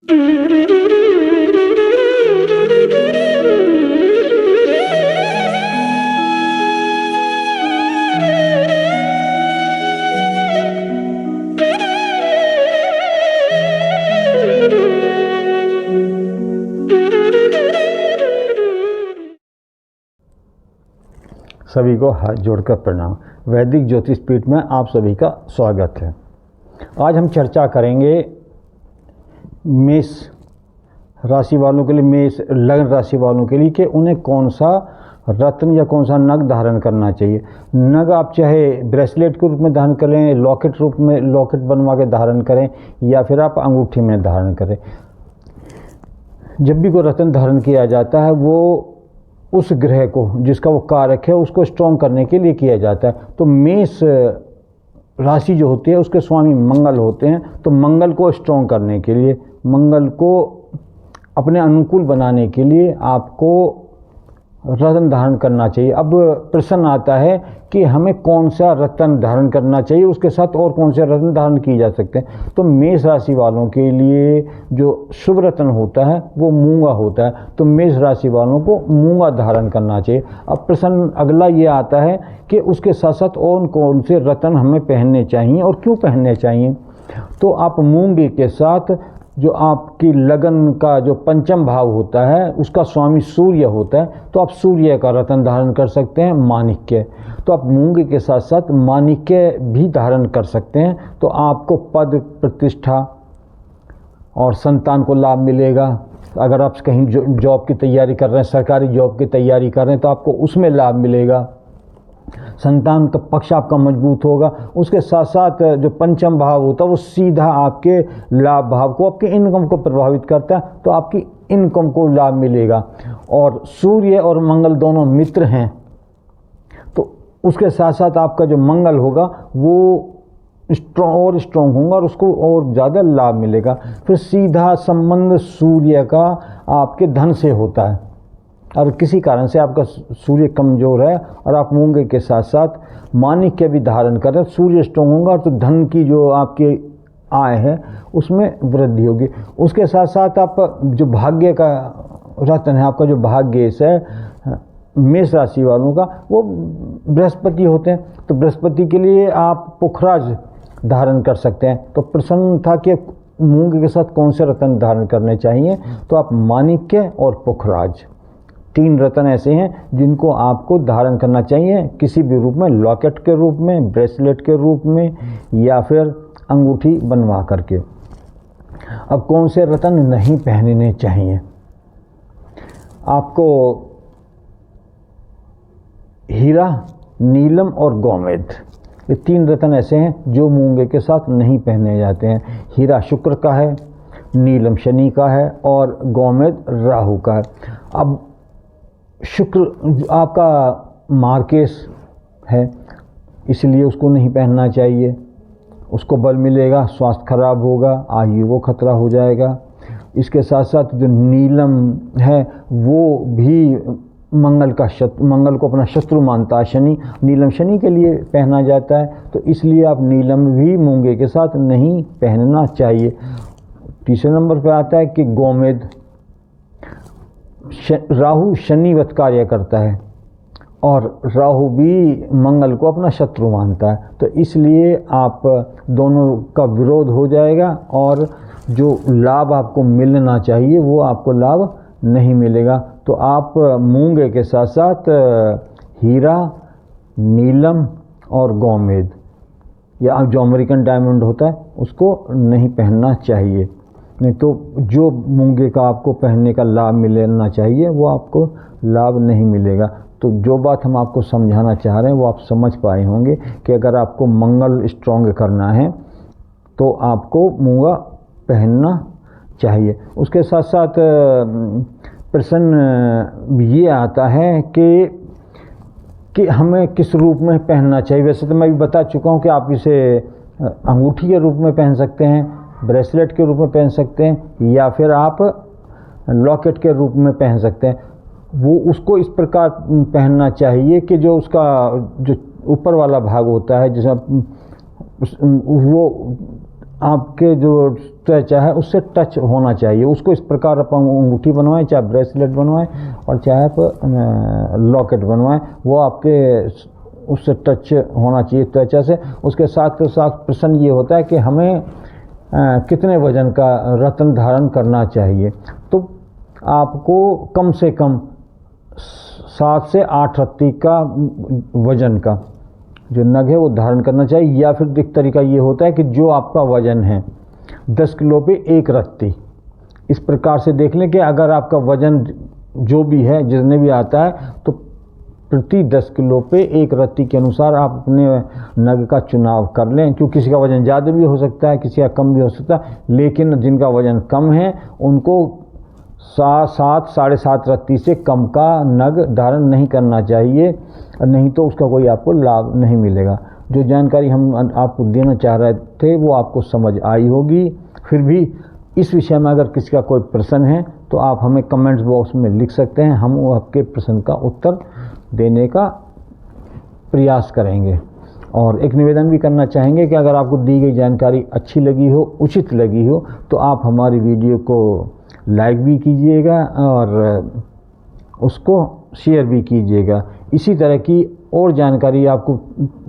सभी को हाथ जोड़कर प्रणाम। वैदिक ज्योतिष पीठ में आप सभी का स्वागत है। आज हम चर्चा करेंगे मेष राशि वालों के लिए, मेष लग्न राशि वालों के लिए कि उन्हें कौन सा रत्न या कौन सा नग धारण करना चाहिए। नग आप चाहे ब्रेसलेट के रूप में धारण करें, लॉकेट रूप में लॉकेट बनवा के धारण करें, या फिर आप अंगूठी में धारण करें। जब भी कोई रत्न धारण किया जाता है वो उस ग्रह को, जिसका वो कारक है, उसको स्ट्रॉन्ग करने के लिए किया जाता है। तो मेष राशि जो होती है उसके स्वामी मंगल होते हैं। तो मंगल को स्ट्रॉन्ग करने के लिए, मंगल को अपने अनुकूल बनाने के लिए आपको रत्न धारण करना चाहिए। अब प्रश्न आता है कि हमें कौन सा रत्न धारण करना चाहिए, उसके साथ और कौन से रत्न धारण किए जा सकते हैं। तो मेष राशि वालों के लिए जो शुभ रत्न होता है वो मूंगा होता है। तो मेष राशि वालों को मूंगा धारण करना चाहिए। अब प्रश्न अगला ये आता है कि उसके साथ साथ और कौन से रत्न हमें पहनने चाहिए और क्यों पहनने चाहिए। तो आप मूंगे के साथ जो आपकी लगन का जो पंचम भाव होता है उसका स्वामी सूर्य होता है, तो आप सूर्य का रत्न धारण कर सकते हैं, माणिक्य। तो आप मूंगे के साथ साथ माणिक्य भी धारण कर सकते हैं। तो आपको पद प्रतिष्ठा और संतान को लाभ मिलेगा। अगर आप कहीं जॉब की तैयारी कर रहे हैं, सरकारी जॉब की तैयारी कर रहे हैं, तो आपको उसमें लाभ मिलेगा। संतान का पक्ष आपका मजबूत होगा। उसके साथ साथ जो पंचम भाव होता है वो सीधा आपके लाभ भाव को, आपके इनकम को प्रभावित करता है। तो आपकी इनकम को लाभ मिलेगा। और सूर्य और मंगल दोनों मित्र हैं, तो उसके साथ साथ आपका जो मंगल होगा वो स्ट्रॉन्ग होगा और उसको और ज़्यादा लाभ मिलेगा। फिर सीधा संबंध सूर्य का आपके धन से होता है। और किसी कारण से आपका सूर्य कमज़ोर है और आप मूंगे के साथ साथ माणिक्य भी धारण कर रहे हैं, सूर्य स्ट्रॉन्ग होगा तो धन की जो आपकी आय है उसमें वृद्धि होगी। उसके साथ साथ आप जो भाग्य का रत्न है, आपका जो भाग्येश है मेष राशि वालों का, वो बृहस्पति होते हैं। तो बृहस्पति के लिए आप पुखराज धारण कर सकते हैं। तो प्रश्न था कि मूंगे के साथ कौन से रत्न धारण करने चाहिए। तो आप माणिक्य और पुखराज, 3 रत्न ऐसे हैं जिनको आपको धारण करना चाहिए किसी भी रूप में, लॉकेट के रूप में, ब्रेसलेट के रूप में, या फिर अंगूठी बनवा करके। अब कौन से रत्न नहीं पहनने चाहिए। आपको हीरा, नीलम और गोमेद, ये 3 रत्न ऐसे हैं जो मूंगे के साथ नहीं पहने जाते हैं। हीरा शुक्र का है, नीलम शनि का है और गोमेद राहु का है। अब शुक्र आपका मार्केश है, इसलिए उसको नहीं पहनना चाहिए। उसको बल मिलेगा, स्वास्थ्य खराब होगा, आयु को खतरा हो जाएगा। इसके साथ साथ जो नीलम है वो भी मंगल को अपना शत्रु मानता है शनि। नीलम शनि के लिए पहना जाता है, तो इसलिए आप नीलम भी मूंगे के साथ नहीं पहनना चाहिए। तीसरे नंबर पे आता है कि गोमेद, राहु शनिवत कार्य करता है और राहु भी मंगल को अपना शत्रु मानता है। तो इसलिए आप दोनों का विरोध हो जाएगा और जो लाभ आपको मिलना चाहिए वो आपको लाभ नहीं मिलेगा। तो आप मूंगे के साथ साथ हीरा, नीलम और गोमेद, या जो अमेरिकन डायमंड होता है उसको नहीं पहनना चाहिए। नहीं तो जो मूंगे का आपको पहनने का लाभ मिलना चाहिए वो आपको लाभ नहीं मिलेगा। तो जो बात हम आपको समझाना चाह रहे हैं वो आप समझ पाए होंगे कि अगर आपको मंगल स्ट्रॉन्ग करना है तो आपको मूंगा पहनना चाहिए। उसके साथ साथ प्रश्न ये आता है कि हमें किस रूप में पहनना चाहिए। वैसे तो मैं भी बता चुका हूँ कि आप इसे अंगूठी के रूप में पहन सकते हैं, ब्रेसलेट के रूप में पहन सकते हैं, या फिर आप लॉकेट के रूप में पहन सकते हैं। वो उसको इस प्रकार पहनना चाहिए कि जो उसका जो ऊपर वाला भाग होता है, जैसे वो आपके जो त्वचा है उससे टच होना चाहिए। उसको इस प्रकार आप अंगूठी बनवाएं, चाहे ब्रेसलेट बनवाएं और चाहे आप लॉकेट बनवाएं, वो आपके उससे टच होना चाहिए त्वचा से। उसके साथ के साथ प्रश्न ये होता है कि हमें कितने वज़न का रत्न धारण करना चाहिए। तो आपको कम से कम 7 से 8 रत्ती का वज़न का जो नग है वो धारण करना चाहिए। या फिर एक तरीका ये होता है कि जो आपका वज़न है 10 किलो पे 1 रत्ती, इस प्रकार से देख लें कि अगर आपका वज़न जो भी है जितने भी आता है तो प्रति 10 किलो पे 1 रत्ती के अनुसार आप अपने नग का चुनाव कर लें। क्योंकि किसी का वज़न ज़्यादा भी हो सकता है, किसी का कम भी हो सकता है, लेकिन जिनका वज़न कम है उनको 7 साढ़े 7 रत्ती से कम का नग धारण नहीं करना चाहिए, नहीं तो उसका कोई आपको लाभ नहीं मिलेगा। जो जानकारी हम आपको देना चाह रहे थे वो आपको समझ आई होगी। फिर भी इस विषय में अगर किसी का कोई प्रश्न है तो आप हमें कमेंट्स बॉक्स में लिख सकते हैं, हम वो आपके प्रश्न का उत्तर देने का प्रयास करेंगे। और एक निवेदन भी करना चाहेंगे कि अगर आपको दी गई जानकारी अच्छी लगी हो, उचित लगी हो, तो आप हमारी वीडियो को लाइक भी कीजिएगा और उसको शेयर भी कीजिएगा। इसी तरह की और जानकारी आपको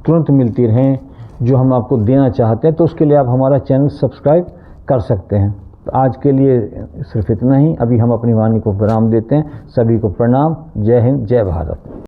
तुरंत मिलती रहें जो हम आपको देना चाहते हैं, तो उसके लिए आप हमारा चैनल सब्सक्राइब कर सकते हैं। तो आज के लिए सिर्फ इतना ही। अभी हम अपनी वाणी को विराम देते हैं। सभी को प्रणाम। जय हिंद, जय भारत।